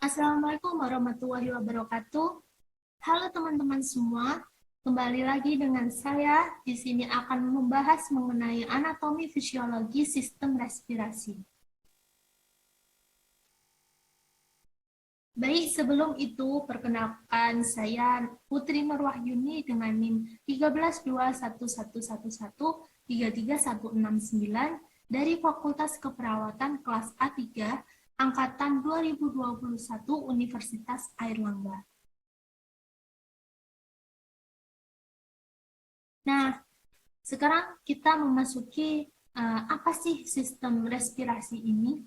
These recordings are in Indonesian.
Assalamualaikum warahmatullahi wabarakatuh. Halo teman-teman semua, kembali lagi dengan saya. Di sini akan membahas mengenai anatomi fisiologi sistem respirasi. Baik, sebelum itu perkenalkan saya Putri Nurwahyuni dengan NIM 132111133169 dari Fakultas Keperawatan kelas A3 angkatan 2021 Universitas Airlangga. Nah, sekarang kita memasuki apa sih sistem respirasi ini?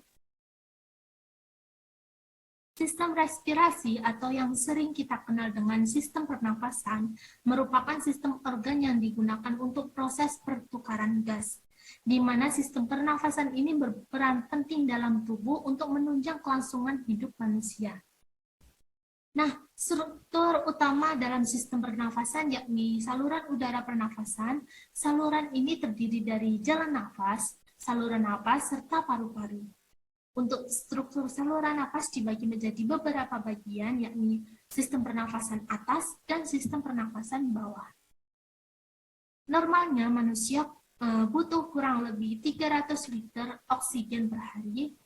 Sistem respirasi atau yang sering kita kenal dengan sistem pernafasan merupakan sistem organ yang digunakan untuk proses pertukaran gas, di mana sistem pernafasan ini berperan penting dalam tubuh untuk menunjang kelangsungan hidup manusia. Nah, struktur utama dalam sistem pernafasan yakni saluran udara pernafasan. Saluran ini terdiri dari jalan nafas, saluran nafas, serta paru-paru. Untuk struktur saluran nafas dibagi menjadi beberapa bagian, yakni sistem pernafasan atas dan sistem pernafasan bawah. Normalnya manusia butuh kurang lebih 300 liter oksigen per hari.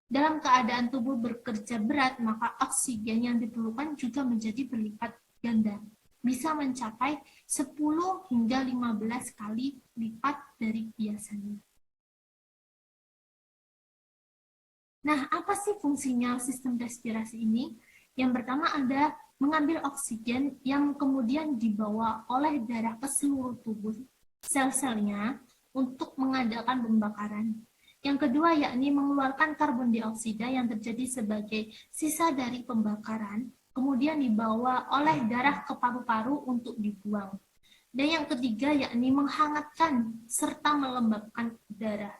Dalam keadaan tubuh bekerja berat, maka oksigen yang diperlukan juga menjadi berlipat ganda. Bisa mencapai 10 hingga 15 kali lipat dari biasanya. Nah, apa sih fungsinya sistem respirasi ini? Yang pertama ada mengambil oksigen yang kemudian dibawa oleh darah ke seluruh tubuh sel-selnya untuk mengadakan pembakaran. Yang kedua yakni mengeluarkan karbon dioksida yang terjadi sebagai sisa dari pembakaran, kemudian dibawa oleh darah ke paru-paru untuk dibuang. Dan yang ketiga yakni menghangatkan serta melembabkan darah.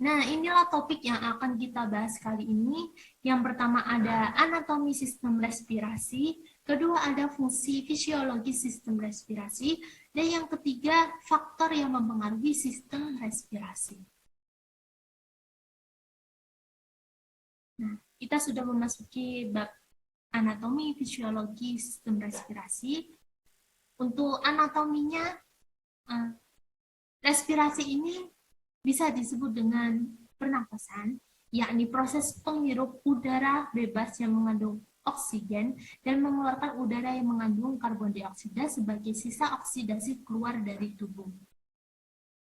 Nah, inilah topik yang akan kita bahas kali ini. Yang pertama ada anatomi sistem respirasi, kedua ada fungsi fisiologi sistem respirasi, dan yang ketiga faktor yang mempengaruhi sistem respirasi. Nah, kita sudah memasuki bab anatomi fisiologi sistem respirasi. Untuk anatominya, respirasi ini bisa disebut dengan pernapasan, yakni proses penghirup udara bebas yang mengandung oksigen dan mengeluarkan udara yang mengandung karbon dioksida sebagai sisa oksidasi keluar dari tubuh.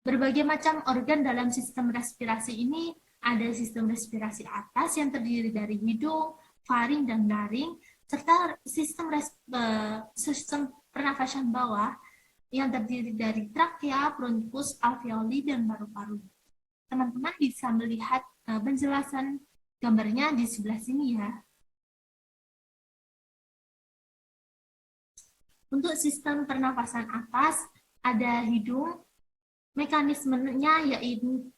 Berbagai macam organ dalam sistem respirasi ini ada sistem respirasi atas yang terdiri dari hidung, faring, dan laring, serta sistem pernafasan bawah yang terdiri dari trakea, bronkus, alveoli, dan paru-paru. Teman-teman bisa melihat penjelasan gambarnya di sebelah sini ya. Untuk sistem pernafasan atas, ada hidung. Mekanismenya yaitu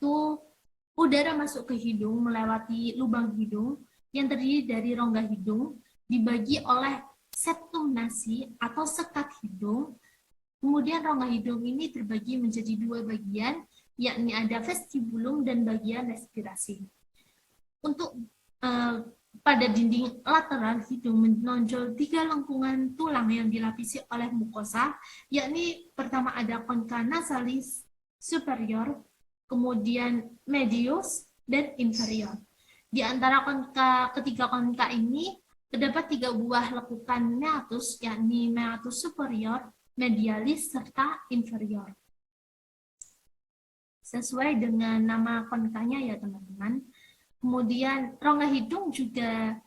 udara masuk ke hidung melewati lubang hidung yang terdiri dari rongga hidung, dibagi oleh septum nasi atau sekat hidung. Kemudian rongga hidung ini terbagi menjadi dua bagian, yakni ada vestibulum dan bagian respirasi. Untuk pada dinding lateral hidung menonjol 3 lengkungan tulang yang dilapisi oleh mukosa, yakni pertama ada concha nasalis superior, kemudian medius, dan inferior. Di antara ketiga concha ini terdapat 3 buah lekukan meatus, yakni meatus superior, medialis, serta inferior. Sesuai dengan nama konkanya ya teman-teman. Kemudian rongga hidung juga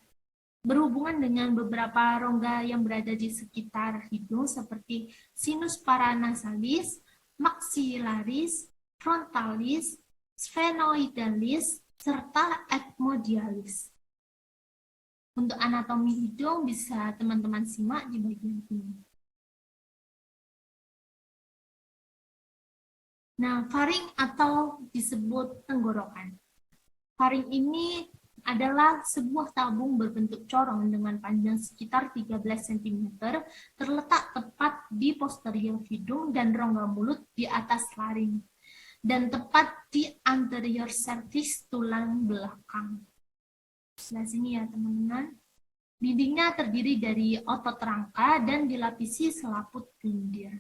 berhubungan dengan beberapa rongga yang berada di sekitar hidung seperti sinus paranasalis, maxillaris, frontalis, sphenoidalis, serta ethmodialis. Untuk anatomi hidung bisa teman-teman simak di bagian ini. Nah, faring atau disebut tenggorokan. Faring ini adalah sebuah tabung berbentuk corong dengan panjang sekitar 13 cm, terletak tepat di posterior hidung dan rongga mulut di atas laring. dan tepat di anterior cervix tulang belakang. Sebelah sini ya teman-teman. Dindingnya terdiri dari otot rangka dan dilapisi selaput lendir.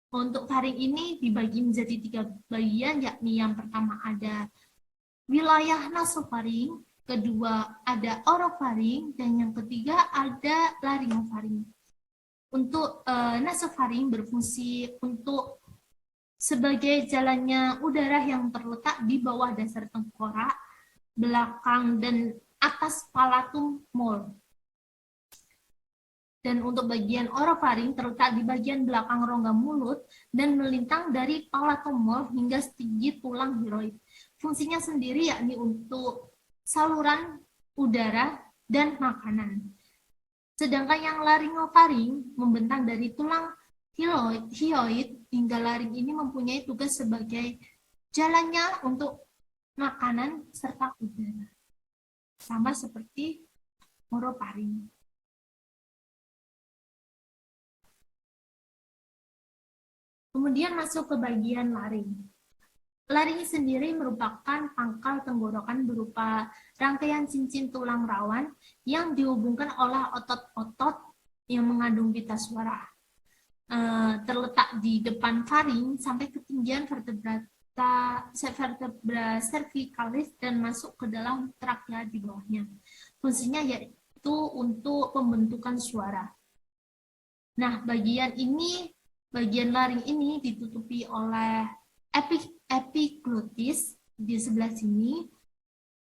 Untuk faring ini dibagi menjadi 3 bagian, yakni yang pertama ada wilayah nasofaring, kedua ada orofaring, dan yang ketiga ada laryngofaring. Untuk nasofaring berfungsi untuk sebagai jalannya udara yang terletak di bawah dasar tengkorak, belakang, dan atas palatum mole. Dan untuk bagian orofaring terletak di bagian belakang rongga mulut dan melintang dari palatum mole hingga setinggi tulang hiroid. Fungsinya sendiri yakni untuk saluran udara dan makanan. Sedangkan yang laryngofaring membentang dari tulang hyoid hingga laring ini mempunyai tugas sebagai jalannya untuk makanan serta udara. Sama seperti orofaring. Kemudian masuk ke bagian laring. Laring sendiri merupakan pangkal tenggorokan berupa rangkaian cincin tulang rawan yang dihubungkan oleh otot-otot yang mengandung pita suara. Terletak di depan faring sampai ketinggian vertebra cervicalis dan masuk ke dalam trakea di bawahnya. Fungsinya yaitu untuk pembentukan suara. Nah, bagian laring ini ditutupi oleh epiglotis di sebelah sini.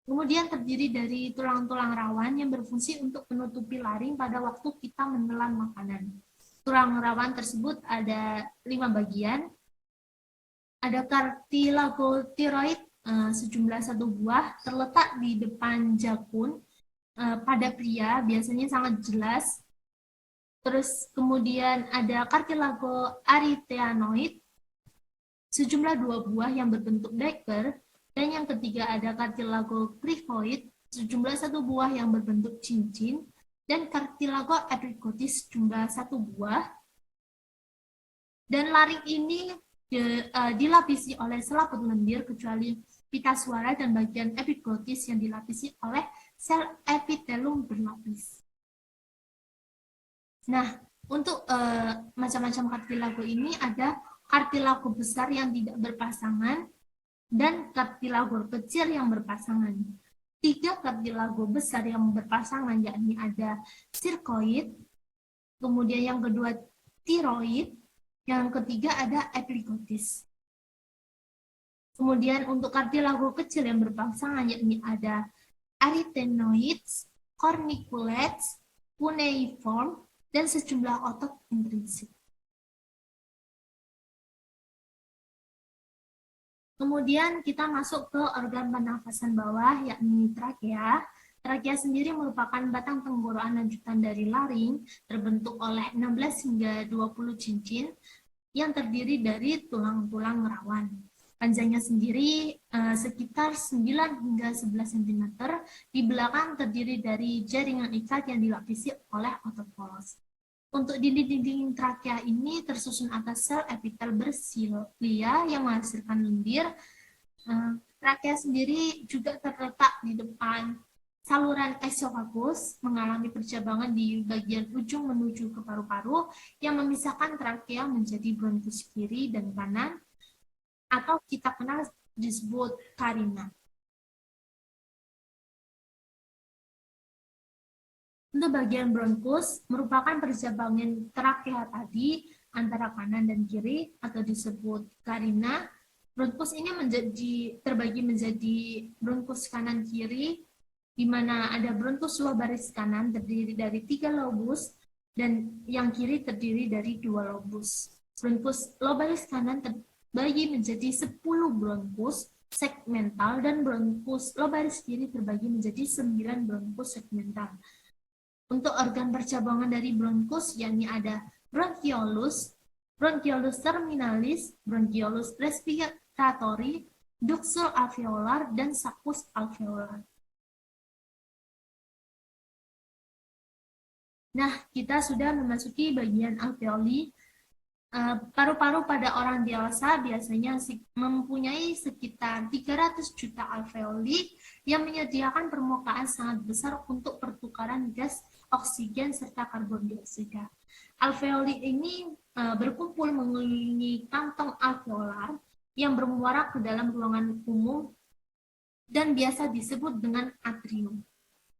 Kemudian terdiri dari tulang-tulang rawan yang berfungsi untuk menutupi laring pada waktu kita menelan makanan. Tulang rawan tersebut ada 5 bagian. Ada kartilagotiroid sejumlah 1 buah terletak di depan jakun. Pada pria biasanya sangat jelas. Terus kemudian ada kartilago aritianoid sejumlah 2 buah yang berbentuk dagger, dan yang ketiga ada kartilago cricoid sejumlah 1 buah yang berbentuk cincin, dan kartilago epiglottis jumlah 1 buah. Dan laring ini dilapisi oleh selaput lendir kecuali pita suara dan bagian epiglottis yang dilapisi oleh sel epitelum berlapis. Nah, untuk macam-macam kartilago ini ada kartilago besar yang tidak berpasangan dan kartilago kecil yang berpasangan. 3 kartilago besar yang berpasangan yakni ada circoid, kemudian yang kedua tiroid, yang ketiga ada epiglottis. Kemudian untuk kartilago kecil yang berpasangan yakni ada arytenoids, corniculates, cuneiform, dan sejumlah otot intrinsik. Kemudian kita masuk ke organ pernafasan bawah, yakni trakea. Trakea sendiri merupakan batang tenggorokan lanjutan dari laring, terbentuk oleh 16 hingga 20 cincin, yang terdiri dari tulang-tulang rawan. Panjangnya sendiri sekitar 9 hingga 11 cm, di belakang terdiri dari jaringan ikat yang dilapisi oleh otot polos. Untuk dinding-dinding trakea ini tersusun atas sel epitel bersilia yang menghasilkan lendir. Trakea sendiri juga terletak di depan saluran esofagus, mengalami percabangan di bagian ujung menuju ke paru-paru yang memisahkan trakea menjadi bronkus kiri dan kanan, atau kita kenal disebut karina. Untuk bagian bronkus merupakan percabangan trakea tadi antara kanan dan kiri atau disebut karina. Bronkus ini terbagi menjadi bronkus kanan kiri, di mana ada bronkus lobaris kanan terdiri dari 3 lobus dan yang kiri terdiri dari 2 lobus. Bronkus lobaris kanan terbagi menjadi 10 bronkus segmental dan bronkus lobaris kiri terbagi menjadi 9 bronkus segmental. Untuk organ percabangan dari bronkus yakni ada bronchiolus, bronchiolus terminalis, bronchiolus respiratory, ductus alveolar, dan saccus alveolar. Nah, kita sudah memasuki bagian alveoli. Paru-paru pada orang dewasa biasanya mempunyai sekitar 300 juta alveoli yang menyediakan permukaan sangat besar untuk pertukaran gas, oksigen, serta karbon dioksida. Alveoli ini berkumpul mengelilingi kantong alveolar yang bermuara ke dalam ruangan umum dan biasa disebut dengan atrium.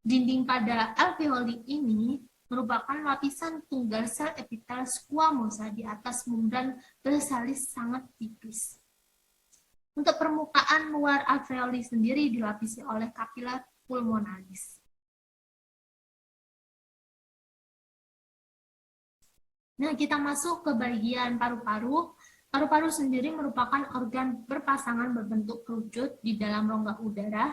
Dinding pada alveoli ini merupakan lapisan tunggal sel epitel squamosa di atas membran basalis sangat tipis. Untuk permukaan luar alveoli sendiri dilapisi oleh kapiler pulmonalis. Nah, kita masuk ke bagian paru-paru. Paru-paru sendiri merupakan organ berpasangan berbentuk kerucut di dalam rongga udara,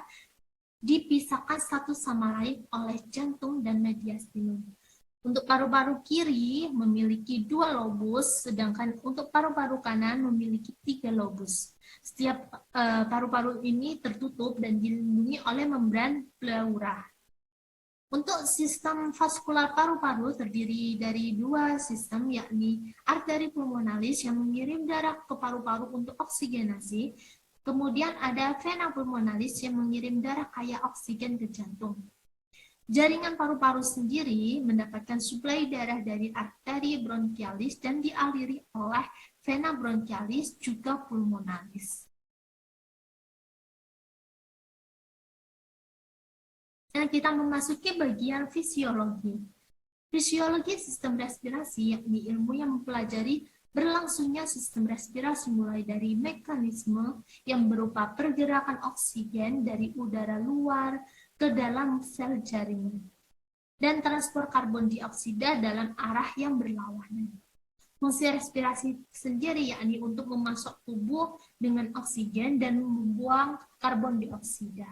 dipisahkan satu sama lain oleh jantung dan mediastinum. Untuk paru-paru kiri memiliki 2 lobus, sedangkan untuk paru-paru kanan memiliki 3 lobus. Setiap paru-paru ini tertutup dan dilindungi oleh membran pleura. Untuk sistem vaskular paru-paru terdiri dari 2 sistem, yakni arteri pulmonalis yang mengirim darah ke paru-paru untuk oksigenasi, kemudian ada vena pulmonalis yang mengirim darah kaya oksigen ke jantung. Jaringan paru-paru sendiri mendapatkan suplai darah dari arteri bronkialis dan dialiri oleh vena bronkialis juga pulmonalis. Nah, kita memasuki bagian fisiologi. Fisiologi sistem respirasi yakni ilmu yang mempelajari berlangsungnya sistem respirasi mulai dari mekanisme yang berupa pergerakan oksigen dari udara luar ke dalam sel jaringan dan transport karbon dioksida dalam arah yang berlawanan. Fungsi respirasi sendiri yakni untuk memasok tubuh dengan oksigen dan membuang karbon dioksida.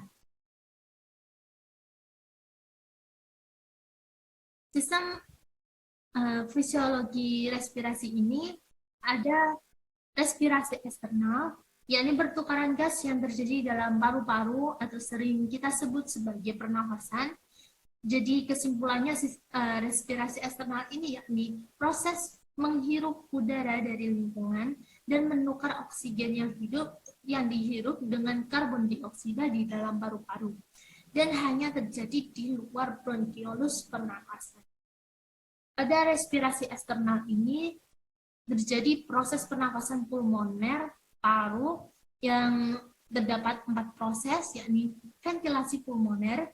Sistem fisiologi respirasi ini ada respirasi eksternal, yakni pertukaran gas yang terjadi dalam paru-paru atau sering kita sebut sebagai pernafasan. Jadi kesimpulannya respirasi eksternal ini yakni proses menghirup udara dari lingkungan dan menukar oksigen yang dihirup dengan karbon dioksida di dalam paru-paru dan hanya terjadi di luar bronkiolus pernapasan. Pada respirasi eksternal ini terjadi proses pernapasan pulmoner paru yang terdapat 4 proses, yakni ventilasi pulmoner,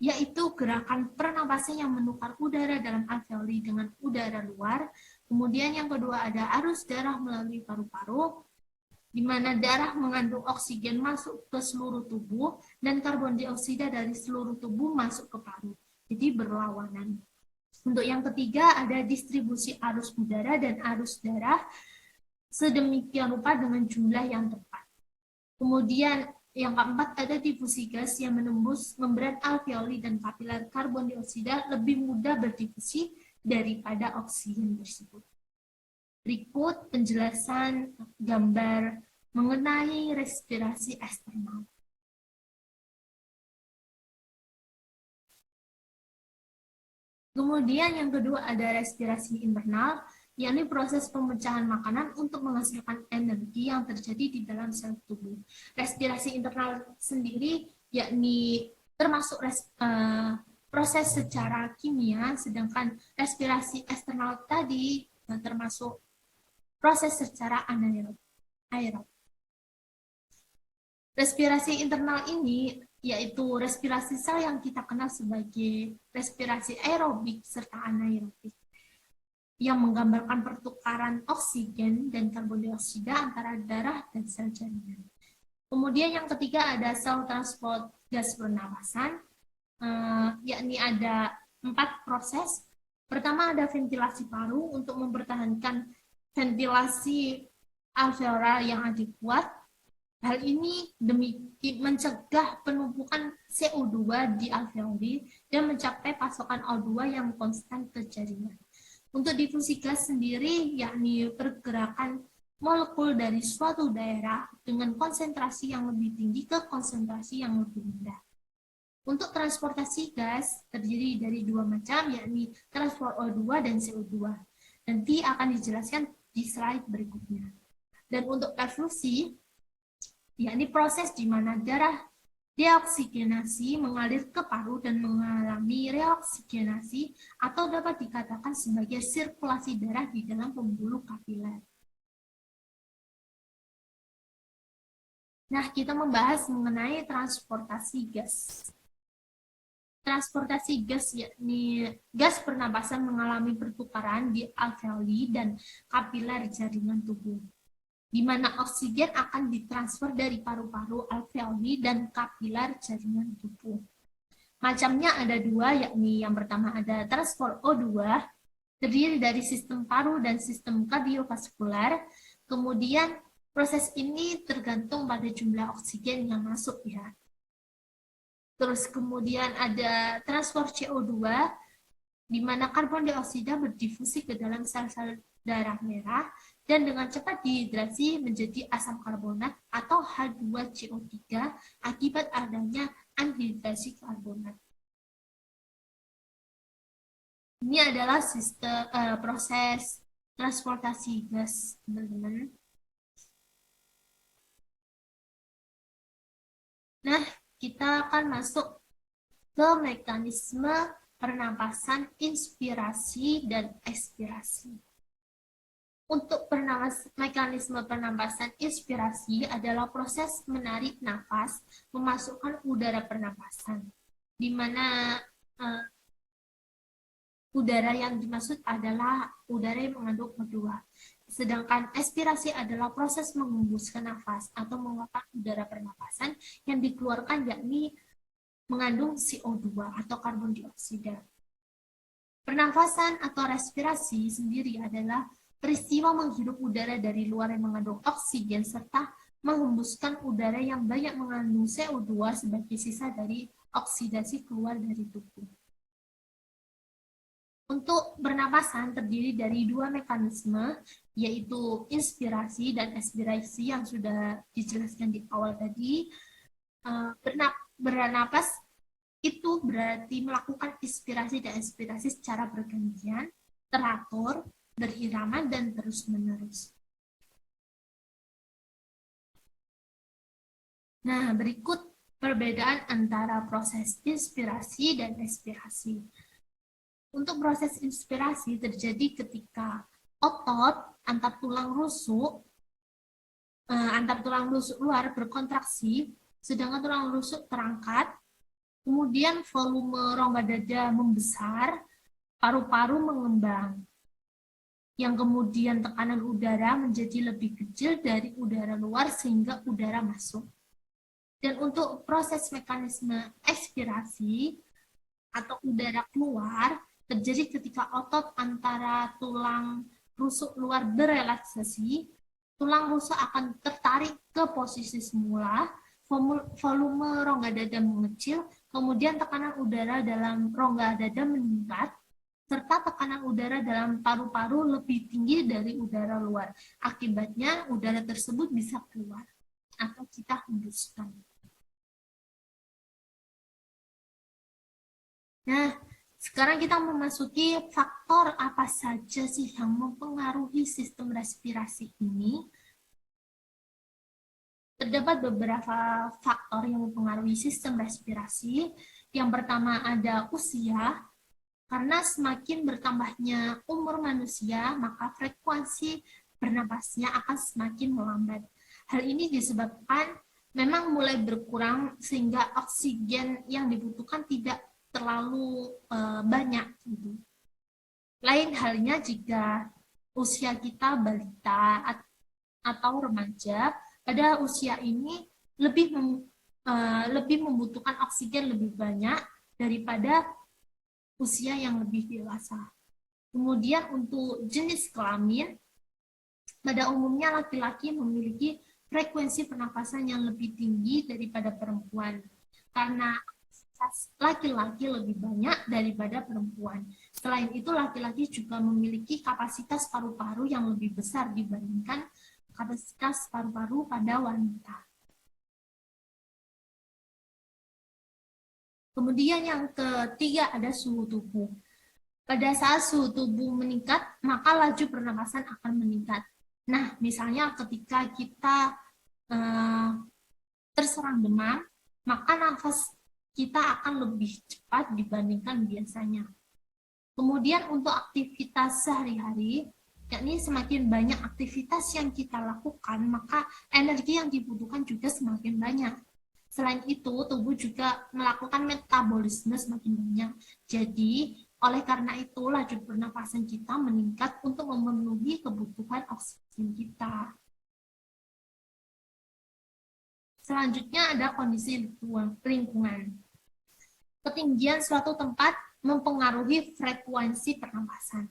yaitu gerakan pernapasan yang menukar udara dalam alveoli dengan udara luar. Kemudian yang kedua ada arus darah melalui paru-paru, di mana darah mengandung oksigen masuk ke seluruh tubuh dan karbon dioksida dari seluruh tubuh masuk ke paru. Jadi berlawanan. Untuk yang ketiga ada distribusi arus udara dan arus darah sedemikian rupa dengan jumlah yang tepat. Kemudian yang keempat ada difusi gas yang menembus membran alveoli dan kapiler karbon dioksida lebih mudah berdifusi daripada oksigen tersebut. Berikut penjelasan gambar mengenai respirasi eksternal. Kemudian yang kedua ada respirasi internal, yakni proses pemecahan makanan untuk menghasilkan energi yang terjadi di dalam sel tubuh. Respirasi internal sendiri yakni termasuk proses secara kimia, sedangkan respirasi eksternal tadi termasuk proses secara anaerob. Respirasi internal ini yaitu respirasi sel yang kita kenal sebagai respirasi aerobik serta anaerobik, yang menggambarkan pertukaran oksigen dan karbon dioksida antara darah dan sel jaringan. Kemudian yang ketiga ada sel transport gas pernapasan, yakni ada 4 proses. Pertama ada ventilasi paru untuk mempertahankan ventilasi alveolar yang adekuat. Hal ini demi mencegah penumpukan CO2 di alveoli dan mencapai pasokan O2 yang konstan ke jaringan. Untuk difusi gas sendiri, yakni pergerakan molekul dari suatu daerah dengan konsentrasi yang lebih tinggi ke konsentrasi yang lebih rendah. Untuk transportasi gas terdiri dari 2 macam, yakni transport O2 dan CO2. Nanti akan dijelaskan di slide berikutnya. Dan untuk evolusi, yakni proses di mana darah deoksigenasi mengalir ke paru dan mengalami reoksigenasi atau dapat dikatakan sebagai sirkulasi darah di dalam pembuluh kapiler. Nah, kita membahas mengenai transportasi gas. Transportasi gas yakni gas pernapasan mengalami pertukaran di alveoli dan kapiler jaringan tubuh, di mana oksigen akan ditransfer dari paru-paru, alveoli, dan kapiler jaringan tubuh. Macamnya ada dua, yakni yang pertama ada transport O2, terdiri dari sistem paru dan sistem kardiovaskular. Kemudian proses ini tergantung pada jumlah oksigen yang masuk ya. Terus kemudian ada transport CO2, di mana karbon dioksida berdifusi ke dalam sel-sel darah merah dan dengan cepat dihidrasi menjadi asam karbonat atau H2CO3 akibat adanya anhidrasi karbonat. Ini adalah sistem proses transportasi gas, teman-teman. Nah, kita akan masuk ke mekanisme pernapasan inspirasi dan ekspirasi. Untuk mekanisme pernapasan inspirasi adalah proses menarik nafas, memasukkan udara pernapasan, di mana udara yang dimaksud adalah udara yang mengandung O2. Sedangkan ekspirasi adalah proses menghembuskan nafas atau mengeluarkan udara pernapasan yang dikeluarkan yakni mengandung CO2 atau karbon dioksida. Pernafasan atau respirasi sendiri adalah peristiwa menghirup udara dari luar yang mengandung oksigen serta menghembuskan udara yang banyak mengandung CO2 sebagai sisa dari oksidasi keluar dari tubuh. Untuk bernapasan terdiri dari dua mekanisme, yaitu inspirasi dan ekspirasi yang sudah dijelaskan di awal tadi. Bernapas itu berarti melakukan inspirasi dan ekspirasi secara bergantian, teratur, berirama, dan terus-menerus. Nah, berikut perbedaan antara proses inspirasi dan ekspirasi. Untuk proses inspirasi terjadi ketika otot antar tulang rusuk luar berkontraksi, sedangkan tulang rusuk terangkat. Kemudian volume rongga dada membesar, paru-paru mengembang, yang kemudian tekanan udara menjadi lebih kecil dari udara luar sehingga udara masuk. Dan untuk proses mekanisme ekspirasi atau udara keluar terjadi ketika otot antara tulang rusuk luar berelaksasi, tulang rusuk akan tertarik ke posisi semula, volume rongga dada mengecil, kemudian tekanan udara dalam rongga dada meningkat, serta tekanan udara dalam paru-paru lebih tinggi dari udara luar. Akibatnya, udara tersebut bisa keluar atau kita hembuskan. Nah, sekarang kita memasuki faktor apa saja sih yang mempengaruhi sistem respirasi ini. Terdapat beberapa faktor yang mempengaruhi sistem respirasi. Yang pertama ada usia, karena semakin bertambahnya umur manusia, maka frekuensi bernapasnya akan semakin melambat. Hal ini disebabkan memang mulai berkurang sehingga oksigen yang dibutuhkan tidak terlalu banyak. Gitu. Lain halnya jika usia kita balita atau remaja, pada usia ini lebih membutuhkan oksigen lebih banyak daripada usia yang lebih dewasa. Kemudian untuk jenis kelamin, pada umumnya laki-laki memiliki frekuensi pernapasan yang lebih tinggi daripada perempuan, karena laki-laki lebih banyak daripada perempuan. Selain itu, laki-laki juga memiliki kapasitas paru-paru yang lebih besar dibandingkan kapasitas paru-paru pada wanita. Kemudian yang ketiga ada suhu tubuh. Pada saat suhu tubuh meningkat, maka laju pernapasan akan meningkat. Nah, misalnya ketika kita eh, terserang demam, maka nafas kita akan lebih cepat dibandingkan biasanya. Kemudian untuk aktivitas sehari-hari, yakni semakin banyak aktivitas yang kita lakukan, maka energi yang dibutuhkan juga semakin banyak. Selain itu, tubuh juga melakukan metabolisme semakin banyak. Jadi, oleh karena itu, laju pernapasan kita meningkat untuk memenuhi kebutuhan oksigen kita. Selanjutnya ada kondisi lingkungan. Ketinggian suatu tempat mempengaruhi frekuensi pernapasan.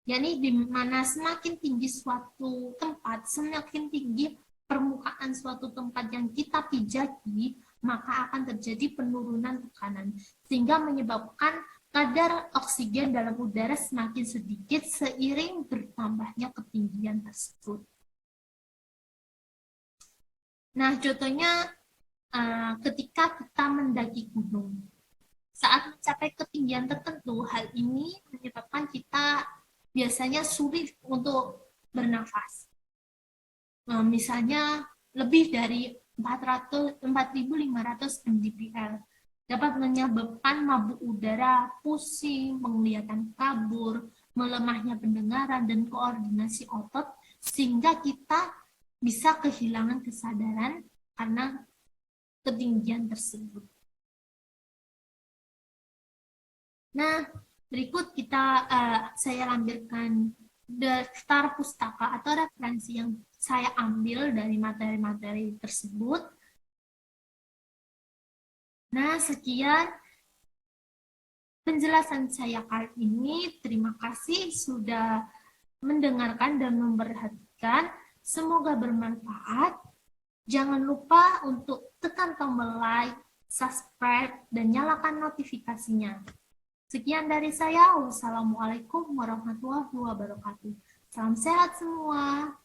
Yakni di mana semakin tinggi suatu tempat, semakin tinggi permukaan suatu tempat yang kita pijaki, maka akan terjadi penurunan tekanan, sehingga menyebabkan kadar oksigen dalam udara semakin sedikit seiring bertambahnya ketinggian tersebut. Nah, contohnya ketika kita mendaki gunung. Saat mencapai ketinggian tertentu, hal ini menyebabkan kita biasanya sulit untuk bernafas. Misalnya lebih dari 4.500 mdpl dapat menyebabkan mabuk udara, pusing, penglihatan kabur, melemahnya pendengaran, dan koordinasi otot, sehingga kita bisa kehilangan kesadaran karena ketinggian tersebut. Nah, berikut saya lampirkan daftar pustaka atau referensi yang saya ambil dari materi-materi tersebut. Nah, sekian penjelasan saya kali ini. Terima kasih sudah mendengarkan dan memperhatikan. Semoga bermanfaat. Jangan lupa untuk tekan tombol like, subscribe, dan nyalakan notifikasinya. Sekian dari saya. Wassalamualaikum warahmatullahi wabarakatuh. Salam sehat semua.